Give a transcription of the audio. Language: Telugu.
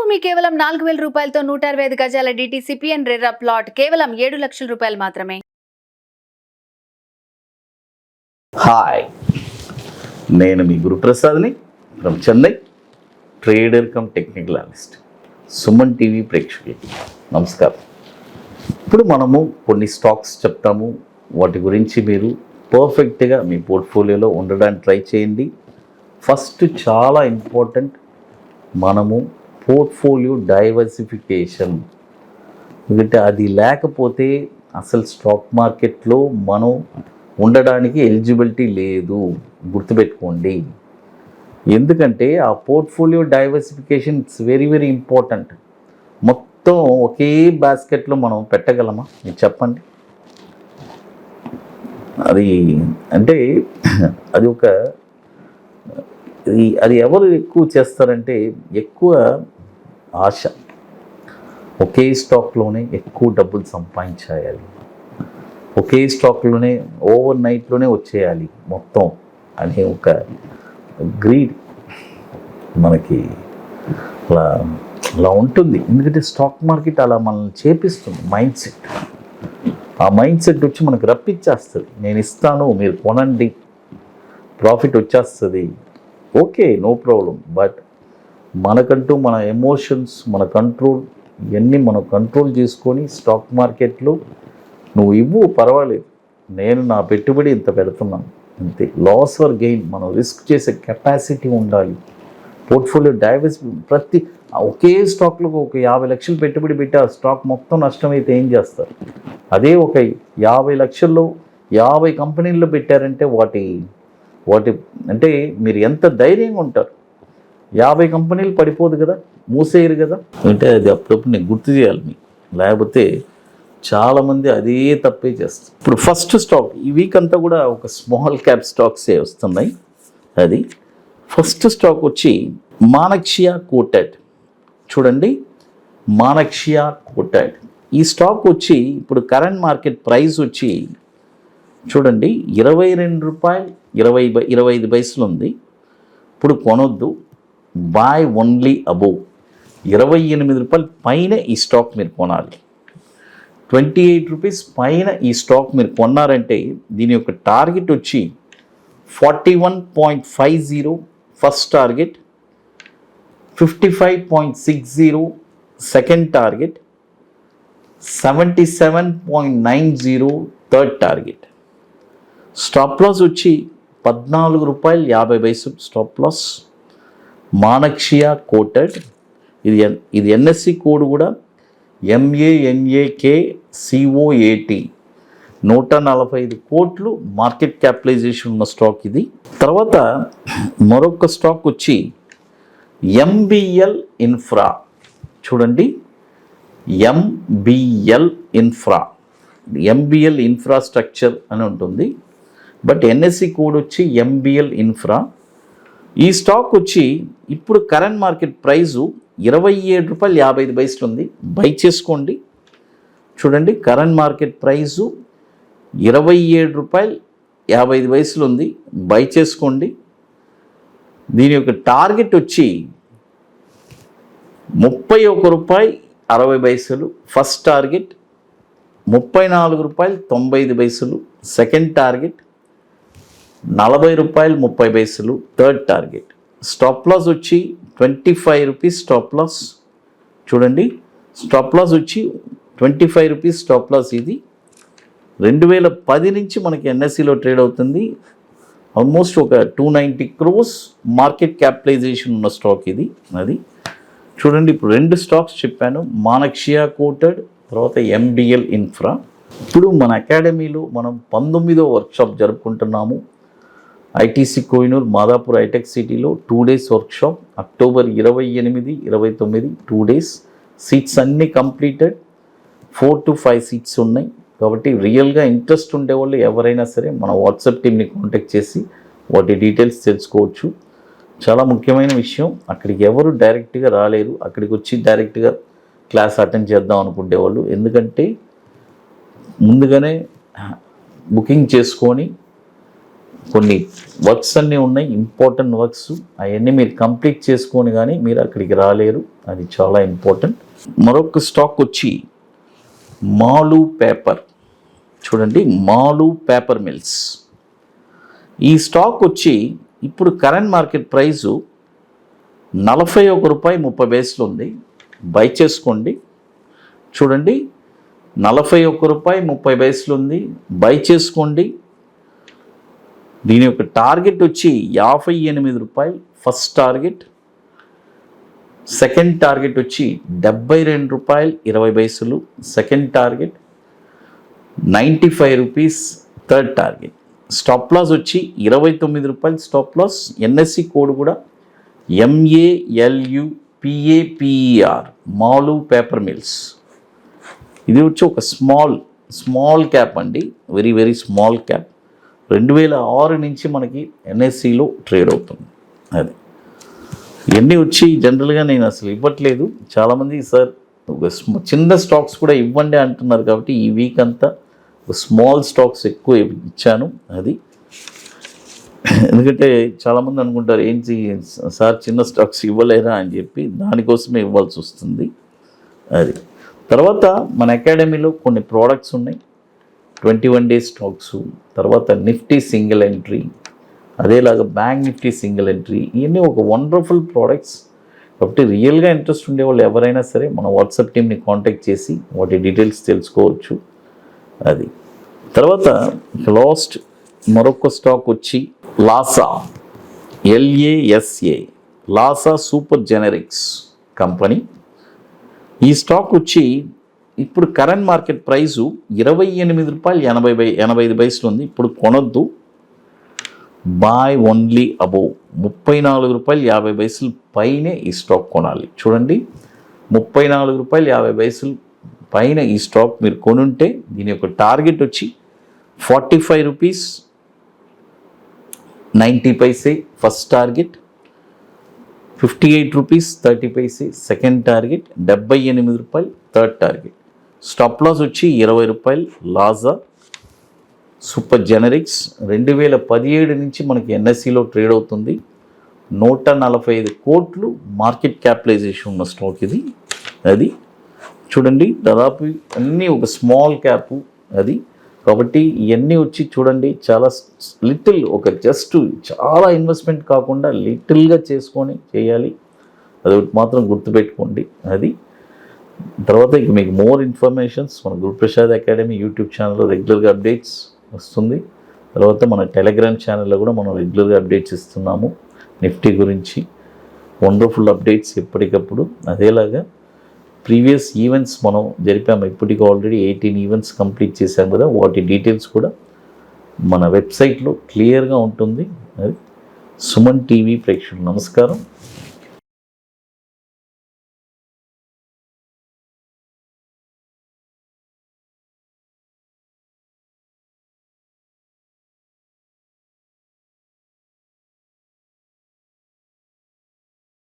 భూమి కేవలం 4,000 రూపాయలతో 165 గజాల DTCPN రెర్రా ప్లాట్ కేవలం 7 లక్షల రూపాయలు మాత్రమే. హాయ్, నేను మీ గురు ప్రసాద్ని from Chennai, trader cum technical analyst. Suman TV ప్రేక్షకులకి నమస్కారం. ఇప్పుడు మనము కొన్ని స్టాక్స్ చెప్తాము, వాటి గురించి మీరు పర్ఫెక్ట్గా మీ పోర్ట్ఫోలియోలో ఉండడానికి ట్రై చేయండి. ఫస్ట్ చాలా ఇంపార్టెంట్, మనము పోర్ట్ఫోలియో డైవర్సిఫికేషన్. ఎందుకంటే అది లేకపోతే అసలు స్టాక్ మార్కెట్లో మనం ఉండడానికి ఎలిజిబిలిటీ లేదు, గుర్తుపెట్టుకోండి. ఎందుకంటే ఆ portfolio diversification it's very very important. మొత్తం ఒకే బాస్కెట్లో మనం పెట్టగలమా? మీరు చెప్పండి. అది అంటే అది ఒక అది ఎవరు ఎక్కువ చేస్తారంటే, ఎక్కువ ఆశ, ఒకే స్టాక్లోనే ఎక్కువ డబ్బులు సంపాదించేయాలి, ఒకే స్టాక్లోనే ఓవర్ నైట్లోనే వచ్చేయాలి మొత్తం అనే ఒక గ్రీడ్ మనకి అలా ఉంటుంది. ఎందుకంటే స్టాక్ మార్కెట్ అలా మనల్ని చేపిస్తుంది. మైండ్ సెట్, ఆ మైండ్ సెట్ వచ్చి మనకు రప్పించేస్తుంది. నేను ఇస్తాను, మీరు కొనండి, ప్రాఫిట్ వచ్చేస్తుంది. Okay, no problem. బట్ మనకంటూ మన ఎమోషన్స్, మన కంట్రోల్, ఇవన్నీ మనం కంట్రోల్ చేసుకొని స్టాక్ మార్కెట్లో నువ్వు ఇవ్వు, పర్వాలేదు, నేను నా పెట్టుబడి ఇంత పెడుతున్నాను అంతే. లాస్ ఆర్ గెయిన్ మనం రిస్క్ చేసే కెపాసిటీ ఉండాలి. పోర్ట్ఫోలియో ప్రతి ఒకే స్టాక్లో ఒక 50 లక్షలు పెట్టుబడి పెట్టి ఆ స్టాక్ మొత్తం నష్టమైతే ఏం చేస్తారు? అదే ఒక 50 లక్షల్లో 50 కంపెనీల్లో పెట్టారంటే వాటి అంటే మీరు ఎంత ధైర్యంగా ఉంటారు. 50 కంపెనీలు పడిపోదు కదా, మూసేయరు కదా. అంటే అది అప్పుడప్పుడు నేను గుర్తు చేయాలి మీకు, లేకపోతే చాలామంది అదే తప్పే చేస్తారు. ఇప్పుడు ఫస్ట్ స్టాక్ ఈ వీక్ అంతా కూడా ఒక స్మాల్ క్యాప్ స్టాక్సే వస్తున్నాయి. అది ఫస్ట్ స్టాక్ వచ్చి మానక్షియా కోటెడ్. చూడండి, మానక్షియా కోటెడ్ ఈ స్టాక్ వచ్చి ఇప్పుడు కరెంట్ మార్కెట్ ప్రైస్ వచ్చి చూడండి 22 రూపాయలు 25 పైసలు ఉంది. ఇప్పుడు కొనొద్దు, బాయ్ ఓన్లీ అబోవ్ 28 రూపాయల పైన ఈ స్టాక్ మీరు కొనాలి. 28 రూపీస్ పైన ఈ స్టాక్ మీరు కొన్నారంటే దీని యొక్క టార్గెట్ వచ్చి 41.50 first target, 55.60 second target, 77.90 third target. Stop loss వచ్చి 14 రూపాయలు 50 పైసలు స్టాప్ లాస్. మానక్షియా కోటెడ్, ఇది ఎన్ఎస్సి కోడ్ కూడా MANAK COAT. 145 కోట్లు మార్కెట్ క్యాపిటలైజేషన్ ఉన్న స్టాక్ ఇది. తర్వాత మరొక స్టాక్ వచ్చి MBL ఇన్ఫ్రా. చూడండి, MBL ఇన్ఫ్రాస్ట్రక్చర్ అని ఉంటుంది, బట్ ఎన్ఎస్సి కోడ్ వచ్చి MBL ఇన్ఫ్రా. ఈ స్టాక్ వచ్చి ఇప్పుడు కరెంట్ మార్కెట్ ప్రైజు 27 రూపాయలు 55 పైసలు ఉంది, బై చేసుకోండి. చూడండి, కరెంట్ మార్కెట్ ప్రైజు 27 రూపాయలు 55 పైసలు ఉంది, బై చేసుకోండి. దీని యొక్క టార్గెట్ వచ్చి 31 రూపాయలు 60 పైసలు ఫస్ట్ టార్గెట్, 34 రూపాయలు 95 పైసలు సెకండ్ టార్గెట్, 40 రూపాయలు 30 పైసలు థర్డ్ టార్గెట్. స్టాప్ లాస్ వచ్చి 25 రూపీస్ స్టాప్ లాస్. చూడండి, స్టాప్ లాస్ వచ్చి 25 రూపీస్ స్టాప్ లాస్. ఇది 2010 నుంచి మనకి ఎన్ఎస్సిలో ట్రేడ్ అవుతుంది. ఆల్మోస్ట్ ఒక 290 crores మార్కెట్ క్యాపిటలైజేషన్ ఉన్న స్టాక్ ఇది. అది చూడండి, ఇప్పుడు 2 స్టాక్స్ చెప్పాను, మానక్షియా కోటెడ్, తర్వాత MBL ఇన్ఫ్రా. ఇప్పుడు మన అకాడమీలో మనం 19వ వర్క్షాప్ జరుపుకుంటున్నాము. ఐటీసీ కోహినూర్ మాదాపూర్ హైటెక్ సిటీలో 2 days workshop, October 28, 29 2 days. Seats అన్నీ కంప్లీటెడ్, 4 to 5 సీట్స్ ఉన్నాయి. కాబట్టి రియల్గా ఇంట్రెస్ట్ ఉండేవాళ్ళు ఎవరైనా సరే మన వాట్సాప్ టీమ్ని కాంటాక్ట్ చేసి వాటి డీటెయిల్స్ తెలుసుకోవచ్చు. చాలా ముఖ్యమైన విషయం, అక్కడికి ఎవరు డైరెక్ట్గా రాలేరు. అక్కడికి వచ్చి డైరెక్ట్గా క్లాస్ అటెండ్ చేద్దాం అనుకునేవాళ్ళు, ఎందుకంటే ముందుగానే బుకింగ్ చేసుకొని కొన్ని వర్క్స్ అన్నీ ఉన్నాయి, ఇంపార్టెంట్ వర్క్స్. అవన్నీ మీరు కంప్లీట్ చేసుకొని కానీ మీరు అక్కడికి రాలేరు, అది చాలా ఇంపార్టెంట్. మరొక స్టాక్ వచ్చి మాలు పేపర్. చూడండి, మాలు పేపర్ మిల్స్. ఈ స్టాక్ వచ్చి ఇప్పుడు కరెంట్ మార్కెట్ ప్రైజు 41 రూపాయి 30 ఉంది. బై చేసుకోండి. చూడండి, 41 రూపాయి 30 ఉంది. బై చేసుకోండి. దీని యొక్క టార్గెట్ వచ్చి 58 రూపాయలు ఫస్ట్ టార్గెట్. సెకండ్ టార్గెట్ వచ్చి 72 రూపాయలు 20 second target. 95 rupees third target. Stop loss వచ్చి 29 రూపాయలు స్టాప్ లాస్. ఎన్ఎస్సి కోడ్ కూడా MALUPAPER, మాలు పేపర్ మిల్స్. ఇది వచ్చి ఒక స్మాల్ క్యాప్ అండి, వెరీ వెరీ స్మాల్ క్యాప్. 2006 నుంచి మనకి ఎన్ఎస్సిలో ట్రేడ్ అవుతుంది. అది ఇవన్నీ వచ్చి జనరల్గా నేను అసలు ఇవ్వట్లేదు. చాలామంది సార్ ఒక చిన్న స్టాక్స్ కూడా ఇవ్వండి అంటున్నారు, కాబట్టి ఈ వీక్ అంతా స్మాల్ స్టాక్స్ ఎక్కువ ఇచ్చాను. అది ఎందుకంటే చాలామంది అనుకుంటారు ఏంటి సార్ చిన్న స్టాక్స్ ఇవ్వలేరా అని చెప్పి, దానికోసమే ఇవ్వాల్సి వస్తుంది. అది తర్వాత మన అకాడమీలో కొన్ని ప్రోడక్ట్స్ ఉన్నాయి, 21 days స్టాక్స్, తర్వాత నిఫ్టీ సింగిల్ ఎంట్రీ, అదేలాగా బ్యాంక్ నిఫ్టీ సింగిల్ ఎంట్రీ. ఇవన్నీ ఒక వండర్ఫుల్ ప్రోడక్ట్స్. కాబట్టి రియల్గా ఇంట్రెస్ట్ ఉండే వాళ్ళు ఎవరైనా సరే మన వాట్సాప్ టీమ్ని కాంటాక్ట్ చేసి వాటి డీటెయిల్స్ తెలుసుకోవచ్చు. అది తర్వాత లాస్ట్ మరొక స్టాక్ వచ్చి లాసా, LASA, లాసా సూపర్ జెనరిక్స్ కంపెనీ. ఈ స్టాక్ వచ్చి ఇప్పుడు కరెంట్ మార్కెట్ ప్రైజు 28 రూపాయలు 85 ఉంది. ఇప్పుడు కొనొద్దు, బాయ్ ఓన్లీ అబోవ్ 34 రూపాయలు 50 పైనే ఈ స్టాక్ కొనాలి. చూడండి, 34 రూపాయలు 50 పైన ఈ స్టాక్ మీరు కొనుంటే దీని యొక్క టార్గెట్ వచ్చి 45 rupees 90 first target, 58 rupees 30 second target, 78 రూపాయలు థర్డ్ టార్గెట్. స్టాప్ లాస్ వచ్చి 20 రూపాయలు. లాజా సూపర్ జెనరిక్స్ 2017 నుంచి మనకి ఎన్ఎస్సిలో ట్రేడ్ అవుతుంది. 145 కోట్లు మార్కెట్ క్యాపిటలైజేషన్ ఉన్న స్టాక్ ఇది. అది చూడండి, దాదాపు అన్నీ ఒక స్మాల్ క్యాపు. అది కాబట్టి ఇవన్నీ వచ్చి చూడండి చాలా లిటిల్, ఒక జస్ట్ చాలా ఇన్వెస్ట్మెంట్ కాకుండా లిటిల్గా చేసుకొని చేయాలి. అది మాత్రం గుర్తుపెట్టుకోండి. అది తర్వాత ఇక మీకు మోర్ ఇన్ఫర్మేషన్స్ మన గురుప్రసాద్ అకాడమీ యూట్యూబ్ ఛానల్లో రెగ్యులర్గా అప్డేట్స్ వస్తుంది. తర్వాత మన టెలిగ్రామ్ ఛానల్లో కూడా మనం రెగ్యులర్గా అప్డేట్స్ ఇస్తున్నాము నిఫ్టీ గురించి, వండర్ఫుల్ అప్డేట్స్ ఎప్పటికప్పుడు. అదేలాగా ప్రీవియస్ ఈవెంట్స్ మనం జరిపాము, ఇప్పటికి ఆల్రెడీ 18 ఈవెంట్స్ కంప్లీట్ చేశాం కదా, వాటి డీటెయిల్స్ కూడా మన వెబ్సైట్లో క్లియర్గా ఉంటుంది. అది సుమన్ టీవీ ప్రేక్షకులు నమస్కారం.